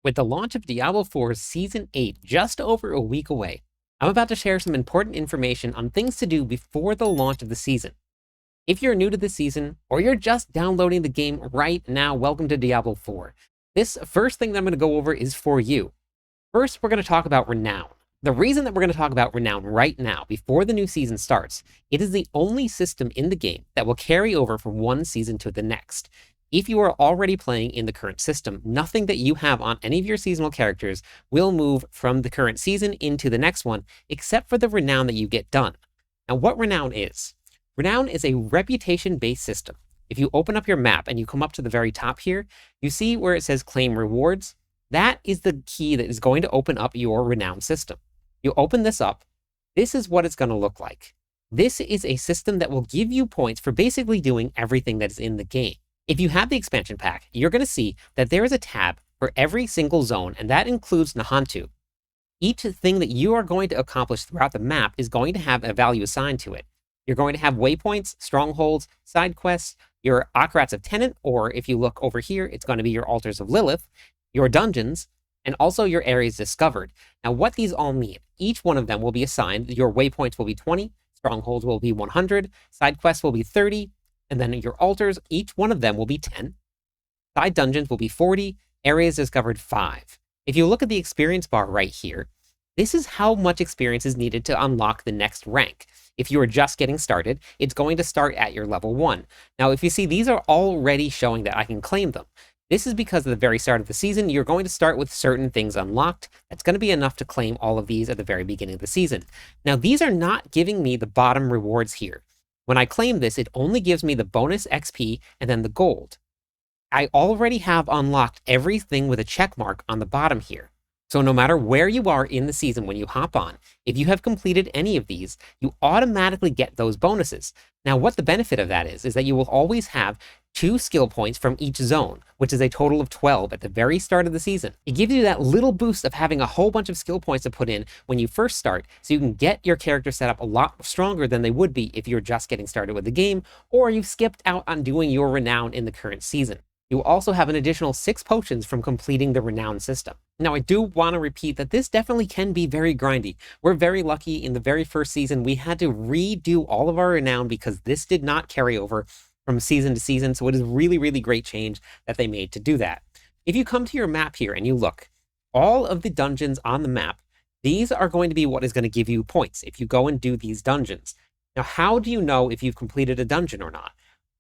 With the launch of Diablo 4's Season 8 just over a week away, I'm about to share some important information on things to do before the launch of the season. If you're new to the season, or you're just downloading the game right now, welcome to Diablo 4. This first thing that I'm going to go over is for you. First, we're going to talk about Renown. The reason that we're going to talk about Renown right now, before the new season starts, it is the only system in the game that will carry over from one season to the next. If you are already playing in the current system, nothing that you have on any of your seasonal characters will move from the current season into the next one, except for the Renown that you get done. Now, what Renown is a reputation-based system. If you open up your map and you come up to the very top here, you see where it says claim rewards. That is the key that is going to open up your Renown system. You open this up, this is what it's going to look like. This is a system that will give you points for basically doing everything that is in the game. If you have the expansion pack, you're going to see that there is a tab for every single zone, and that includes Nahantu. Each thing that you are going to accomplish throughout the map is going to have a value assigned to it. You're going to have waypoints, strongholds, side quests, your Ockrats of Tenant, or if you look over here, it's going to be your Altars of Lilith, your dungeons, and also your areas discovered. Now, what these all mean, each one of them will be assigned. Your waypoints will be 20, strongholds will be 100, side quests will be 30, and then your altars, each one of them will be 10. Side dungeons will be 40, areas discovered 5. If you look at the experience bar right here, this is how much experience is needed to unlock the next rank. If you are just getting started, it's going to start at your level 1. Now, if you see, these are already showing that I can claim them. This is because at the very start of the season, you're going to start with certain things unlocked. That's going to be enough to claim all of these at the very beginning of the season. Now, these are not giving me the bottom rewards here. When I claim this, it only gives me the bonus XP and then the gold. I already have unlocked everything with a check mark on the bottom here. So no matter where you are in the season when you hop on, if you have completed any of these, you automatically get those bonuses. Now, what the benefit of that is that you will always have 2 skill points from each zone, which is a total of 12 at the very start of the season. It gives you that little boost of having a whole bunch of skill points to put in when you first start, so you can get your character set up a lot stronger than they would be if you're just getting started with the game, or you skipped out on doing your Renown in the current season. You will also have an additional 6 potions from completing the Renown system. Now, I do want to repeat that this definitely can be very grindy. We're very lucky in the very first season, we had to redo all of our Renown because this did not carry over from season to season, so it is really, really great change that they made to do that. If you come to your map here and you look, all of the dungeons on the map, these are going to be what is going to give you points if you go and do these dungeons. Now, how do you know if you've completed a dungeon or not?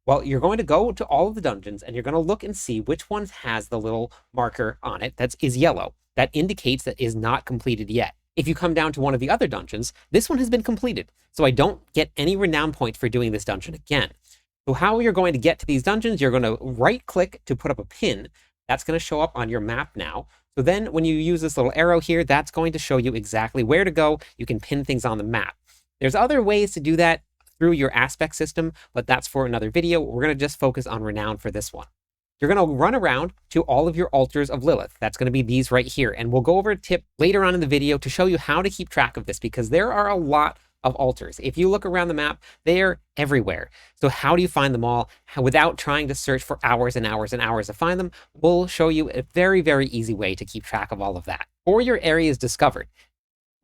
Well, you're going to go to all of the dungeons and you're going to look and see which one has the little marker on it that is yellow. That indicates that is not completed yet. If you come down to one of the other dungeons, this one has been completed, so I don't get any Renown points for doing this dungeon again. So how you're going to get to these dungeons, you're going to right-click to put up a pin. That's going to show up on your map now. So then when you use this little arrow here, that's going to show you exactly where to go. You can pin things on the map. There's other ways to do that through your aspect system, but that's for another video. We're going to just focus on Renown for this one. You're going to run around to all of your altars of Lilith. That's going to be these right here. And we'll go over a tip later on in the video to show you how to keep track of this, because there are a lot of altars. If you look around the map, they're everywhere. So how do you find them all without trying to search for hours and hours and hours to find them? We'll show you a very, very easy way to keep track of all of that. Or your areas discovered.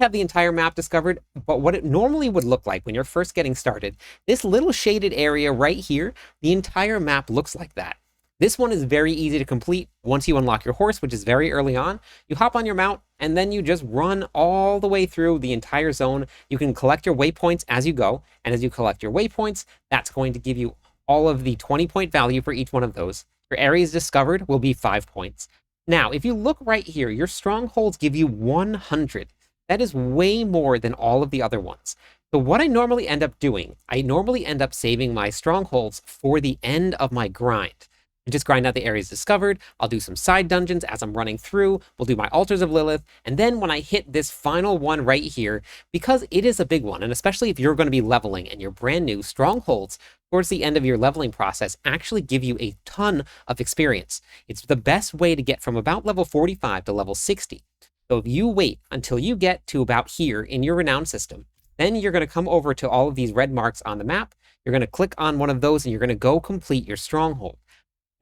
Have the entire map discovered, but what it normally would look like when you're first getting started, this little shaded area right here, the entire map looks like that. This one is very easy to complete once you unlock your horse, which is very early on. You hop on your mount, and then you just run all the way through the entire zone. You can collect your waypoints as you go, and as you collect your waypoints, that's going to give you all of the 20-point value for each one of those. Your areas discovered will be 5 points. Now, if you look right here, your strongholds give you 100. That is way more than all of the other ones. So what I normally end up doing, I normally end up saving my strongholds for the end of my grind. I just grind out the areas discovered. I'll do some side dungeons as I'm running through. We'll do my altars of Lilith. And then when I hit this final one right here, because it is a big one, and especially if you're going to be leveling and you're brand new, strongholds towards the end of your leveling process actually give you a ton of experience. It's the best way to get from about level 45 to level 60. So if you wait until you get to about here in your Renown system, then you're going to come over to all of these red marks on the map. You're going to click on one of those and you're going to go complete your stronghold.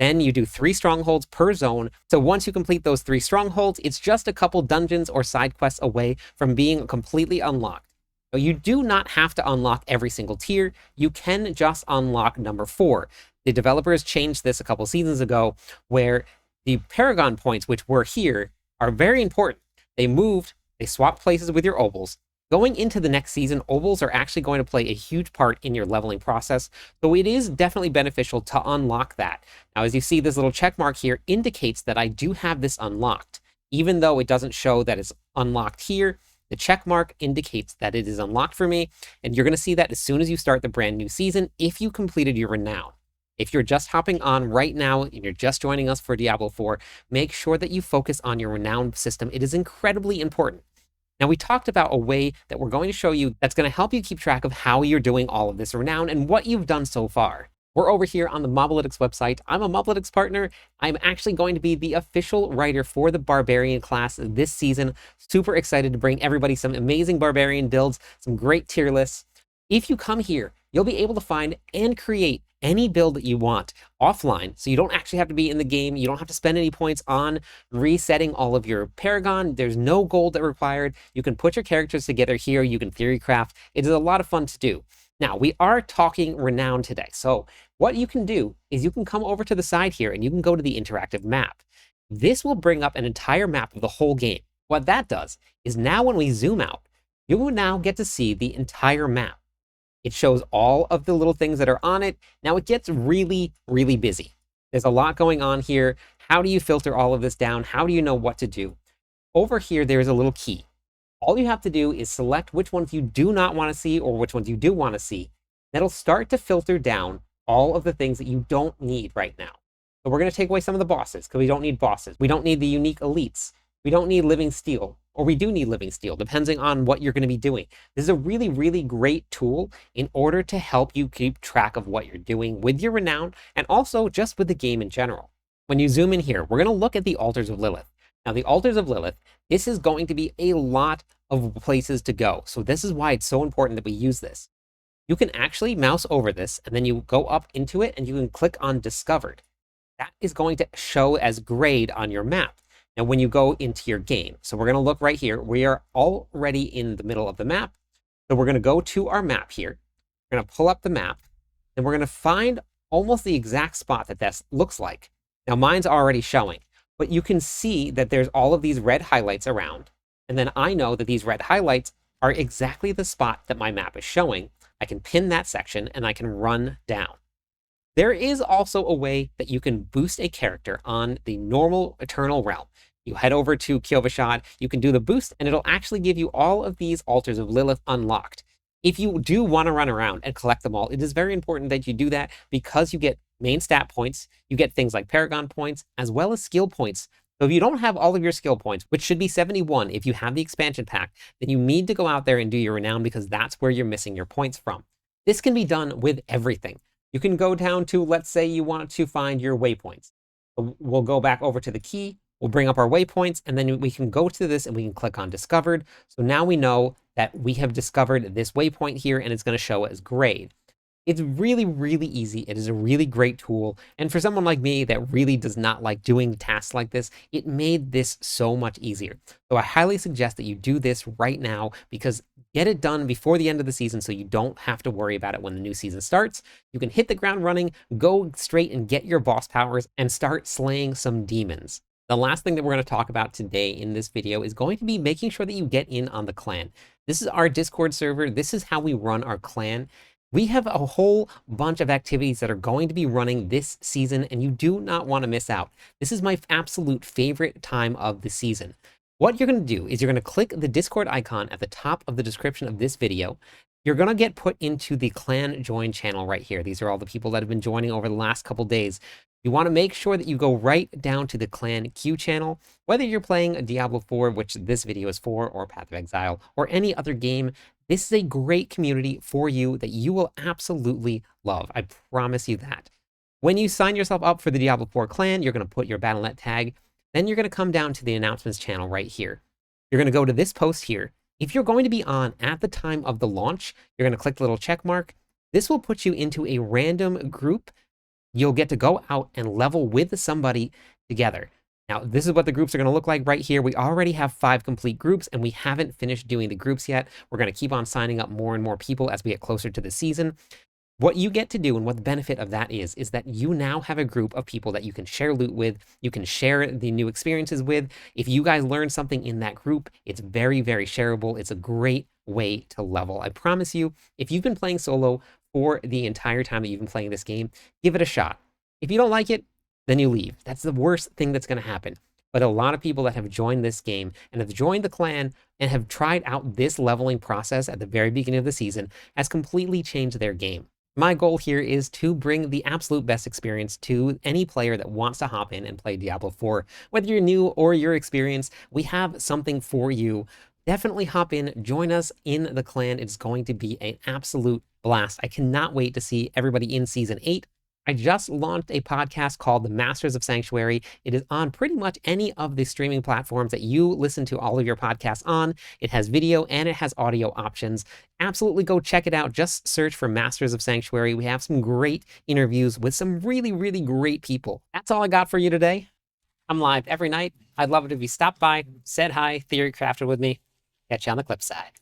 Then you do 3 strongholds per zone. So once you complete those 3 strongholds, it's just a couple dungeons or side quests away from being completely unlocked. Now, you do not have to unlock every single tier. You can just unlock number 4. The developers changed this a couple seasons ago, where the Paragon points, which were here, are very important. They swapped places with your obels. Going into the next season, obels are actually going to play a huge part in your leveling process, so it is definitely beneficial to unlock that. Now, as you see, this little check mark here indicates that I do have this unlocked. Even though it doesn't show that it's unlocked here, the check mark indicates that it is unlocked for me, and you're going to see that as soon as you start the brand new season if you completed your Renown. If you're just hopping on right now and you're just joining us for Diablo 4, make sure that you focus on your Renown system. It is incredibly important. Now, we talked about a way that we're going to show you that's going to help you keep track of how you're doing all of this Renown and what you've done so far. We're over here on the Moblytics website. I'm a Moblytics partner. I'm actually going to be the official writer for the Barbarian class this season. Super excited to bring everybody some amazing Barbarian builds, some great tier lists. If you come here, you'll be able to find and create any build that you want offline, so you don't actually have to be in the game. You don't have to spend any points on resetting all of your Paragon. There's no gold that required. You can put your characters together here. You can theory craft. It is a lot of fun to do. Now, we are talking Renown today, so what you can do is you can come over to the side here and you can go to the interactive map. This will bring up an entire map of the whole game. What that does is now when we zoom out, you will now get to see the entire map. It shows all of the little things that are on it. Now it gets really, really busy. There's a lot going on here. How do you filter all of this down? How do you know what to do? Over here, there's a little key. All you have to do is select which ones you do not want to see or which ones you do want to see. That'll start to filter down all of the things that you don't need right now. So we're going to take away some of the bosses because we don't need bosses. We don't need the unique elites. We don't need living steel, or we do need living steel, depending on what you're going to be doing. This is a really, really great tool in order to help you keep track of what you're doing with your Renown and also just with the game in general. When you zoom in here, we're going to look at the Altars of Lilith. Now, the Altars of Lilith, this is going to be a lot of places to go. So this is why it's so important that we use this. You can actually mouse over this, and then you go up into it, and you can click on Discovered. That is going to show as grayed on your map. Now, when you go into your game, so we're going to look right here. We are already in the middle of the map. So we're going to go to our map here. We're going to pull up the map, and we're going to find almost the exact spot that this looks like. Now, mine's already showing, but you can see that there's all of these red highlights around. And then I know that these red highlights are exactly the spot that my map is showing. I can pin that section, and I can run down. There is also a way that you can boost a character on the normal Eternal Realm. You head over to Kyovashad, you can do the boost, and it'll actually give you all of these Altars of Lilith unlocked. If you do want to run around and collect them all, it is very important that you do that because you get main stat points, you get things like Paragon points, as well as skill points. So if you don't have all of your skill points, which should be 71 if you have the expansion pack, then you need to go out there and do your Renown because that's where you're missing your points from. This can be done with everything. You can go down to, let's say you want to find your waypoints. We'll go back over to the key, we'll bring up our waypoints, and then we can go to this and we can click on Discovered. So now we know that we have discovered this waypoint here and it's going to show as grayed. It's really, really easy. It is a really great tool. And for someone like me that really does not like doing tasks like this, it made this so much easier. So I highly suggest that you do this right now because get it done before the end of the season so you don't have to worry about it when the new season starts. You can hit the ground running, go straight and get your boss powers and start slaying some demons. The last thing that we're going to talk about today in this video is going to be making sure that you get in on the clan. This is our Discord server. This is how we run our clan. We have a whole bunch of activities that are going to be running this season, and you do not want to miss out. This is my absolute favorite time of the season. What you're going to do is you're going to click the Discord icon at the top of the description of this video. You're going to get put into the clan join channel right here. These are all the people that have been joining over the last couple days. You want to make sure that you go right down to the clan Q channel, whether you're playing a Diablo 4, which this video is for, or Path of Exile, or any other game. This is a great community for you that you will absolutely love. I promise you that. When you sign yourself up for the Diablo 4 clan, you're going to put your Battle.net tag. Then you're going to come down to the announcements channel right here. You're going to go to this post here. If you're going to be on at the time of the launch, you're going to click the little check mark. This will put you into a random group you'll get to go out and level with somebody together. Now, this is what the groups are going to look like right here. We already have 5 complete groups, and we haven't finished doing the groups yet. We're going to keep on signing up more and more people as we get closer to the season. What you get to do and what the benefit of that is that you now have a group of people that you can share loot with, you can share the new experiences with. If you guys learn something in that group, it's very, very shareable. It's a great way to level. I promise you, if you've been playing solo for the entire time that you've been playing this game, give it a shot. If you don't like it, then you leave. That's the worst thing that's going to happen. But a lot of people that have joined this game and have joined the clan and have tried out this leveling process at the very beginning of the season has completely changed their game. My goal here is to bring the absolute best experience to any player that wants to hop in and play Diablo 4. Whether you're new or you're experienced, we have something for you. Definitely hop in, join us in the clan. It's going to be an absolute blast. I cannot wait to see everybody in Season 8. I just launched a podcast called The Masters of Sanctuary. It is on pretty much any of the streaming platforms that you listen to all of your podcasts on. It has video and it has audio options. Absolutely go check it out. Just search for Masters of Sanctuary. We have some great interviews with some really, really great people. That's all I got for you today. I'm live every night. I'd love it if you stopped by, said hi, theory crafted with me. Catch you on the clip side.